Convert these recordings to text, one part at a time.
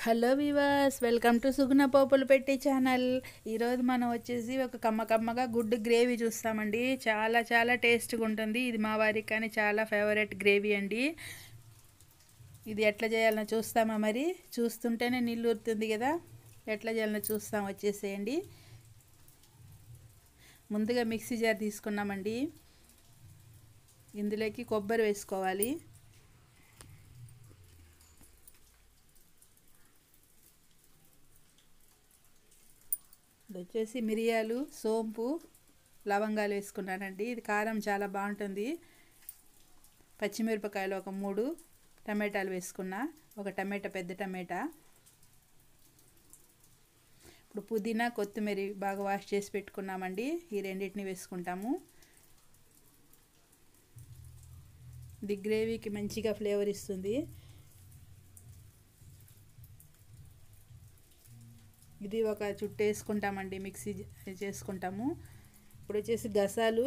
Hello weavers, welcome to సుగుణ పోపులు పెట్టి channel. ఈరోజు మనం వచ్చేసి ఒక కమ్మగా గుడ్డు గ్రేవీ చూస్తామండి. చాలా చాలా టేస్ట్గా ఉంటుంది. ఇది మా వారికి కానీ చాలా ఫేవరెట్ గ్రేవీ అండి. ఇది ఎట్లా చేయాలనో చూస్తామా? మరి చూస్తుంటేనే నీళ్ళు ఊరుతుంది కదా. ఎట్లా చేయాలనో చూస్తాం, వచ్చేసేయండి. ముందుగా మిక్సీ జార్ తీసుకున్నామండి. ఇందులోకి కొబ్బరి వేసుకోవాలి. ఇది వచ్చేసి మిరియాలు, సోంపు, లవంగాలు వేసుకున్నానండి. ఇది కారం చాలా బాగుంటుంది. పచ్చిమిరపకాయలు ఒక 3, టమాటాలు వేసుకున్నా, ఒక టమాటా, పెద్ద టమాటా. ఇప్పుడు పుదీనా, కొత్తిమీర బాగా వాష్ చేసి పెట్టుకున్నామండి. ఈ రెండింటిని వేసుకుంటాము. ఇది గ్రేవీకి మంచిగా ఫ్లేవర్ ఇస్తుంది. ఇది ఒక చుట్టు వేసుకుంటామండి, మిక్సీ చేసుకుంటాము. ఇప్పుడు వచ్చేసి గసాలు,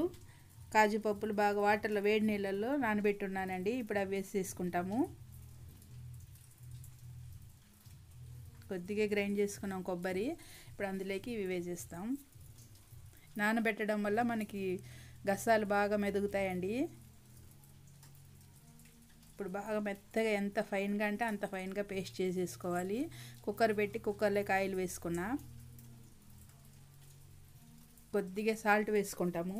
కాజు పప్పులు బాగా వాటర్లో, వేడి నీళ్ళల్లో నానబెట్టున్నానండి. ఇప్పుడు అవి వేసి తీసుకుంటాము. కొద్దిగా గ్రైండ్ చేసుకున్నాం కొబ్బరి. ఇప్పుడు అందులోకి ఇవి వేసేస్తాం. నానబెట్టడం వల్ల మనకి గసాలు బాగా మెదుగుతాయండి. ఇప్పుడు బాగా మెత్తగా, ఎంత ఫైన్గా అంటే అంత ఫైన్గా పేస్ట్ చేసేసుకోవాలి. కుక్కర్ పెట్టి కుక్కర్లోకి ఆయిల్ వేసుకున్నా. కొద్దిగా సాల్ట్ వేసుకుంటాము.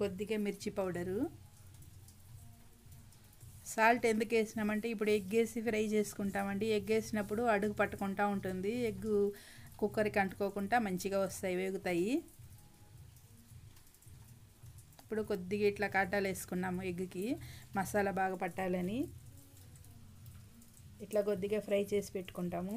కొద్దిగా మిర్చి పౌడరు. సాల్ట్ ఎందుకు వేసినామంటే ఇప్పుడు ఎగ్ వేసి ఫ్రై చేసుకుంటామండి. ఎగ్ వేసినప్పుడు అడుగు పట్టుకుంటూ ఉంటుంది. ఎగ్ కుక్కర్కి అంటుకోకుండా మంచిగా వస్తాయి, వేగుతాయి. ఇప్పుడు కొద్దిగా ఇట్లా కాటాలు వేసుకున్నాము ఎగ్కి, మసాలా బాగా పట్టాలని. ఇట్లా కొద్దిగా ఫ్రై చేసి పెట్టుకుంటాము.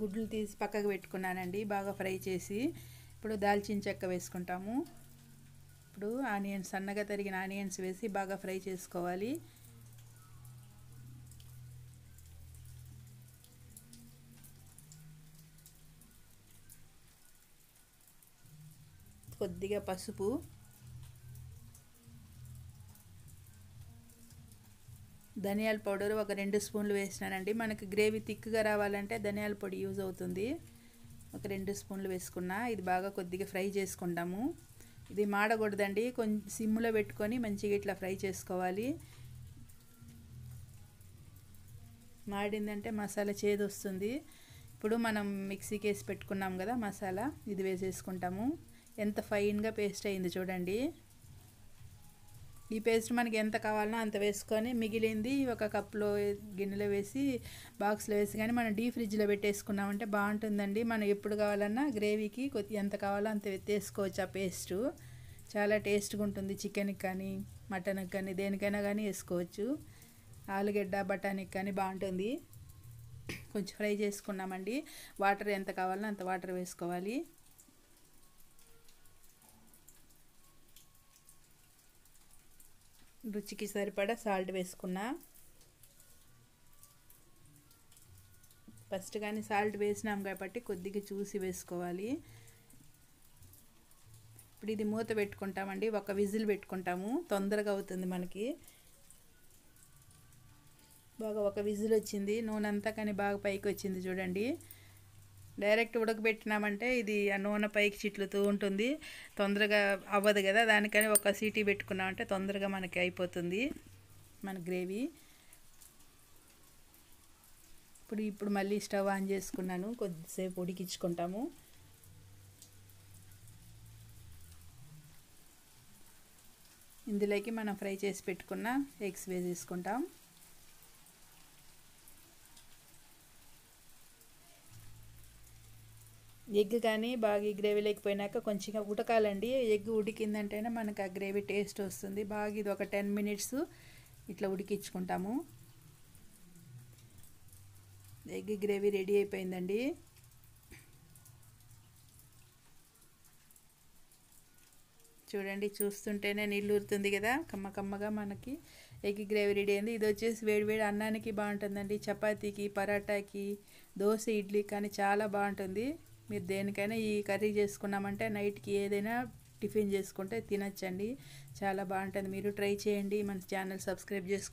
గుడ్లు తీసి పక్కకు పెట్టుకున్నానండి, బాగా ఫ్రై చేసి. ఇప్పుడు దాల్చిన చెక్క వేసుకుంటాము. ఇప్పుడు ఆనియన్స్, సన్నగా తరిగిన ఆనియన్స్ వేసి బాగా ఫ్రై చేసుకోవాలి. కొద్దిగా పసుపు, ధనియాల పౌడర్ ఒక 2 స్పూన్లు వేసినానండి. మనకి గ్రేవీ థిక్గా రావాలంటే ధనియాల పొడి యూజ్ అవుతుంది. ఒక 2 స్పూన్లు వేసుకున్నా. ఇది బాగా కొద్దిగా ఫ్రై చేసుకుంటాము. ఇది మాడకూడదండి, కొంచెం సిమ్లో పెట్టుకొని మంచిగా ఇట్లా ఫ్రై చేసుకోవాలి. మాడిందంటే మసాలా చేదు వస్తుంది. ఇప్పుడు మనం మిక్సీకి వేసి పెట్టుకున్నాం కదా మసాలా, ఇది వేసేసుకుంటాము. ఎంత ఫైన్గా పేస్ట్ అయింది చూడండి. ఈ పేస్ట్ మనకి ఎంత కావాలనో అంత వేసుకొని మిగిలింది ఒక కప్లో, గిన్నెలో వేసి బాక్స్లో వేసి కానీ మనం డీప్ ఫ్రిడ్జ్లో పెట్టేసుకున్నామంటే బాగుంటుందండి. మనం ఎప్పుడు కావాలన్నా గ్రేవీకి ఎంత కావాలో అంత వేసుకోవచ్చు. ఆ పేస్టు చాలా టేస్ట్గా ఉంటుంది. చికెన్కి కానీ, మటన్కి కానీ, దేనికైనా కానీ వేసుకోవచ్చు. ఆలుగడ్డ, బఠానీకి కానీ బాగుంటుంది. కొంచెం ఫ్రై చేసుకున్నామండి. వాటర్ ఎంత కావాలో అంత వాటర్ వేసుకోవాలి. రుచికి సరిపడా సాల్ట్ వేసుకున్నా. ఫస్ట్ కానీ సాల్ట్ వేసినాం కాబట్టి కొద్దిగా చూసి వేసుకోవాలి. ఇప్పుడు ఇది మూత పెట్టుకుంటామండి. ఒక విజిల్ పెట్టుకుంటాము, తొందరగా అవుతుంది మనకి. బాగా ఒక విజిల్ వచ్చింది, నూనె అంతా కానీ బాగా పైకి వచ్చింది చూడండి. డైరెక్ట్ ఉడకబెట్టినామంటే ఇది ఆ నూనె పైకి చిట్లుతూ ఉంటుంది, తొందరగా అవ్వదు కదా. దానికని ఒక సీటీ పెట్టుకున్నామంటే తొందరగా మనకి అయిపోతుంది మన గ్రేవీ. ఇప్పుడు మళ్ళీ స్టవ్ ఆన్ చేసుకున్నాను, కొద్దిసేపు ఉడికించుకుంటాము. ఇందులోకి మనం ఫ్రై చేసి పెట్టుకున్న ఎగ్స్ వేసేసుకుంటాం. ఎగ్ కానీ బాగా ఈ గ్రేవీ లేకపోయినాక కొంచెం ఉడకాలండి. ఎగ్ ఉడికిందంటేనే మనకు ఆ గ్రేవీ టేస్ట్ వస్తుంది. బాగా ఇది ఒక 10 మినిట్స్ ఇట్లా ఉడికించుకుంటాము. ఎగ్ గ్రేవీ రెడీ అయిపోయిందండి. చూడండి, చూస్తుంటేనే నీళ్ళు ఊరుతుంది కదా. కమ్మగా మనకి ఎగ్ గ్రేవీ రెడీ అయింది. ఇది వచ్చేసి వేడివేడి అన్నానికి బాగుంటుందండి. చపాతీకి, పరాటాకి, దోశ, ఇడ్లీ కానీ చాలా బాగుంటుంది. మీరు దేనికైనా ఈ కర్రీ చేసుకున్నామంటే నైట్కి ఏదైనా టిఫిన్ చేసుకుంటే తినచ్చండి. చాలా బాగుంటుంది. మీరు ట్రై చేయండి. మన ఛానల్ సబ్స్క్రైబ్ చేసుకోండి.